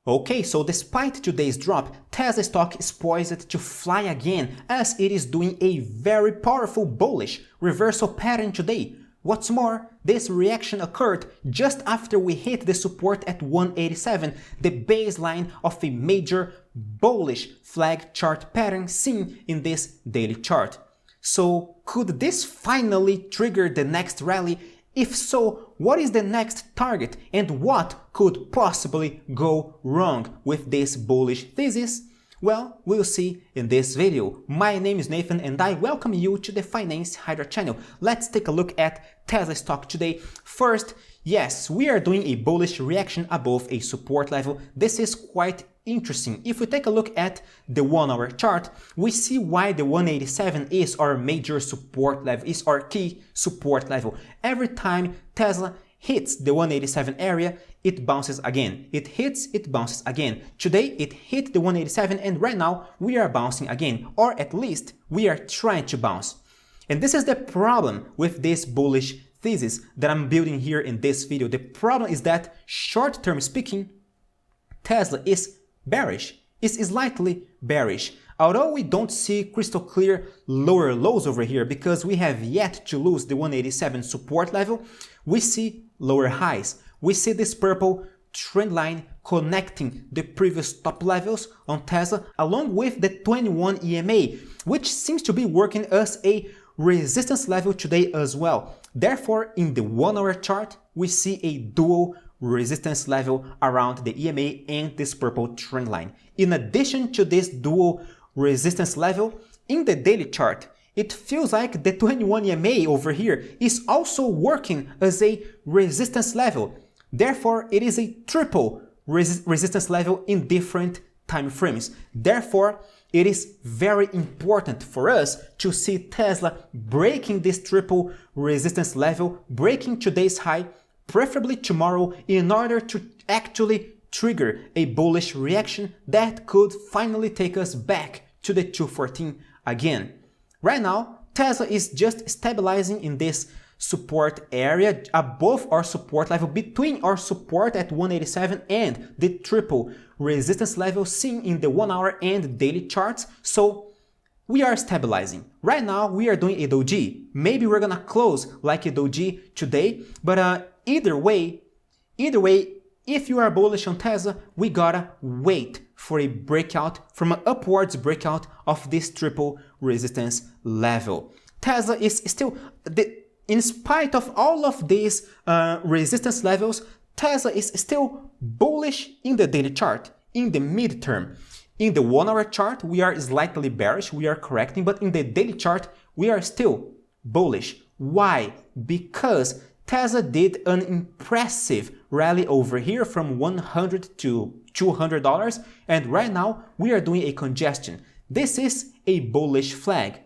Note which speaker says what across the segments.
Speaker 1: Okay, so despite today's drop, Tesla stock is poised to fly again as it is doing a very powerful bullish reversal pattern today. What's more, this reaction occurred just after we hit the support at 187, the baseline of a major bullish flag chart pattern seen in this daily chart. So could this finally trigger the next rally? If so, what is the next target and what could possibly go wrong with this bullish thesis? Well, we'll see in this video. My name is Nathan and I welcome you to the Finance Hydra channel. Let's take a look at Tesla stock today. First, yes, we are doing a bullish reaction above a support level. This is quite interesting. If we take a look at the 1 hour chart, we see why the 187 is our major support level, is our key support level. Every time Tesla hits the 187 area, it bounces again. It hits, it bounces again. Today it hit the 187 and right now we are bouncing again, or at least we are trying to bounce. And this is the problem with this bullish thesis that I'm building here in this video. The problem is that short-term speaking, Tesla is bearish, is slightly bearish. Although we don't see crystal clear lower lows over here because we have yet to lose the 187 support level, we see lower highs. We see this purple trend line connecting the previous top levels on Tesla along with the 21 EMA, which seems to be working as a resistance level today as well. Therefore, in the 1 hour chart, we see a dual resistance level around the EMA and this purple trend line. In addition to this dual resistance level, in the daily chart, it feels like the 21 EMA over here is also working as a resistance level. Therefore, it is a triple resistance level in different time frames. Therefore, it is very important for us to see Tesla breaking this triple resistance level, breaking today's high, preferably tomorrow, in order to actually trigger a bullish reaction that could finally take us back to the 214 again. Right now, Tesla is just stabilizing in this support area above our support level, between our support at 187 and the triple resistance level seen in the 1 hour and daily charts. So we are stabilizing. Right now we are doing a doji. Maybe we're gonna close like a doji today, but either way, if you are bullish on Tesla, we gotta wait for a breakout, from an upwards breakout of this triple resistance level. Tesla is still, in spite of all of these resistance levels, Tesla is still bullish in the daily chart, in the midterm. In the 1 hour chart, we are slightly bearish, we are correcting, but in the daily chart, we are still bullish. Why? Because Tesla did an impressive rally over here from $100 to $200, and right now we are doing a congestion. This is a bullish flag.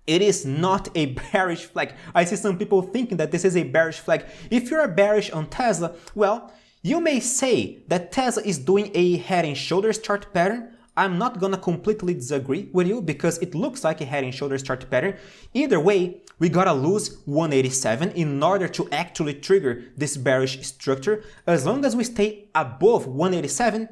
Speaker 1: It is not a bearish flag. I see some people thinking that this is a bearish flag. If you're bearish on Tesla, well, you may say that Tesla is doing a head and shoulders chart pattern. I'm not gonna completely disagree with you because it looks like a head and shoulders chart pattern. Either way, we gotta lose 187 in order to actually trigger this bearish structure. As long as we stay above 187,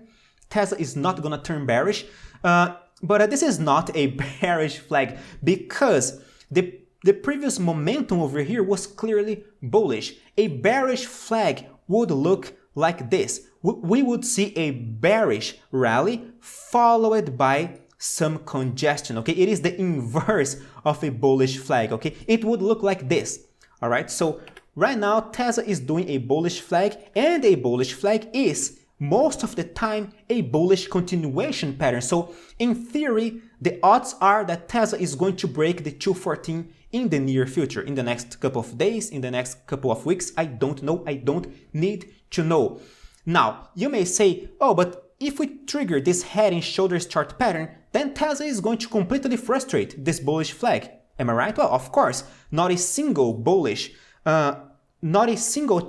Speaker 1: Tesla is not gonna turn bearish. But this is not a bearish flag because the previous momentum over here was clearly bullish. A bearish flag would look like this. We would see a bearish rally followed by some congestion, okay? It is the inverse of a bullish flag, okay? It would look like this, all right? So right now, Tesla is doing a bullish flag, and a bullish flag is most of the time a bullish continuation pattern. So in theory, the odds are that Tesla is going to break the 214 in the near future, in the next couple of days, in the next couple of weeks. I don't know, I don't need to know. Now, you may say, oh, but if we trigger this head and shoulders chart pattern, then Tesla is going to completely frustrate this bullish flag. Am I right? Well, of course, not a single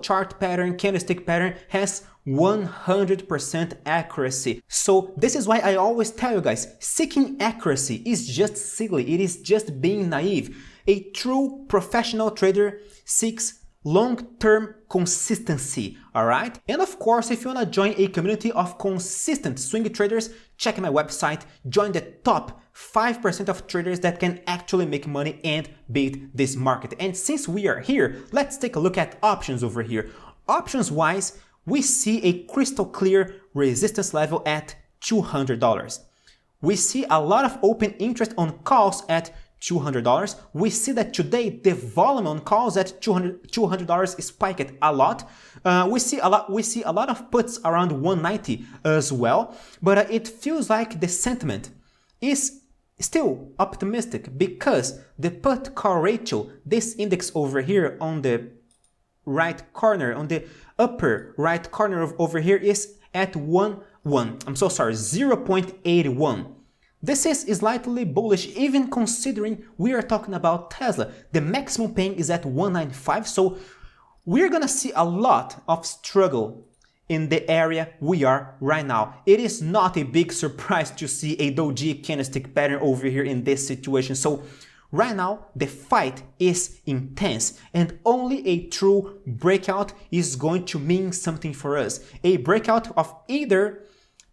Speaker 1: chart pattern, candlestick pattern has 100% accuracy. So this is why I always tell you guys, seeking accuracy is just silly. It is just being naive. A true professional trader seeks long-term consistency, all right? And of course, if you want to join a community of consistent swing traders, check my website, join the top 5% of traders that can actually make money and beat this market. And since we are here, let's take a look at options over here. Options-wise, we see a crystal clear resistance level at $200. We see a lot of open interest on calls at $200. We see that today the volume on calls at $200 spiked a lot. We see a lot of puts around 190 as well, but it feels like the sentiment is still optimistic because the put call ratio, this index over here on the right corner, on the upper right corner of over here, is at 0.81. This is slightly bullish, even considering we are talking about Tesla. The maximum pain is at 195, so we're gonna see a lot of struggle in the area we are right now. It is not a big surprise to see a doji candlestick pattern over here in this situation. So right now, the fight is intense, and only a true breakout is going to mean something for us. A breakout of either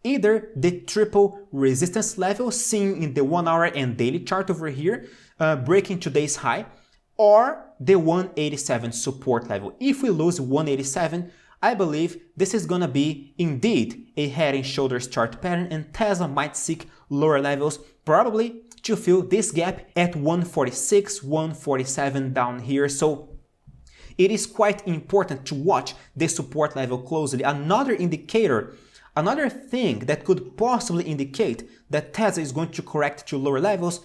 Speaker 1: the triple resistance level seen in the 1 hour and daily chart over here, breaking today's high, or the 187 support level. If we lose 187, I believe this is gonna be indeed a head and shoulders chart pattern, and Tesla might seek lower levels, probably to fill this gap at 146, 147 down here. So it is quite important to watch the support level closely. Another thing that could possibly indicate that Tesla is going to correct to lower levels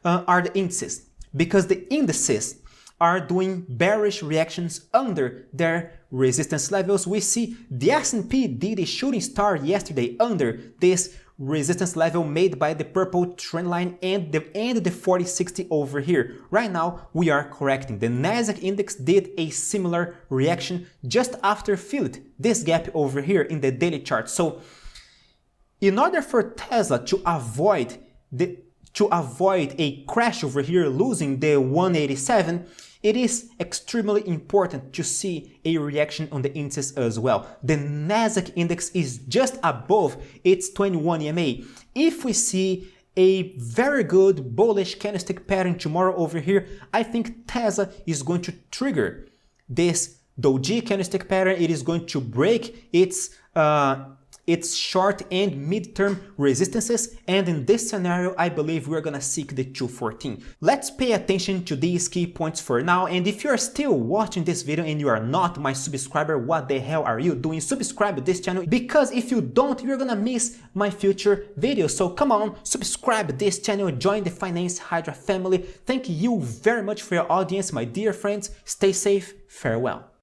Speaker 1: are the indices, because the indices are doing bearish reactions under their resistance levels. We see the S&P did a shooting star yesterday under this resistance level made by the purple trend line and the 4060 over here. Right now we are correcting. The Nasdaq index did a similar reaction just after filled this gap over here in the daily chart. So in order for Tesla to avoid a crash over here, losing the 187, it is extremely important to see a reaction on the indices as well. The Nasdaq index is just above its 21 EMA. If we see a very good bullish candlestick pattern tomorrow over here, I think Tesla is going to trigger this doji candlestick pattern. It is going to break its short and mid-term resistances, and in this scenario I believe we're gonna seek the 214. Let's pay attention to these key points for now, and if you're still watching this video and you are not my subscriber, what the hell are you doing? Subscribe to this channel, because if you don't, you're gonna miss my future videos. So come on, subscribe to this channel, join the Finance Hydra family. Thank you very much for your audience, my dear friends. Stay safe, farewell.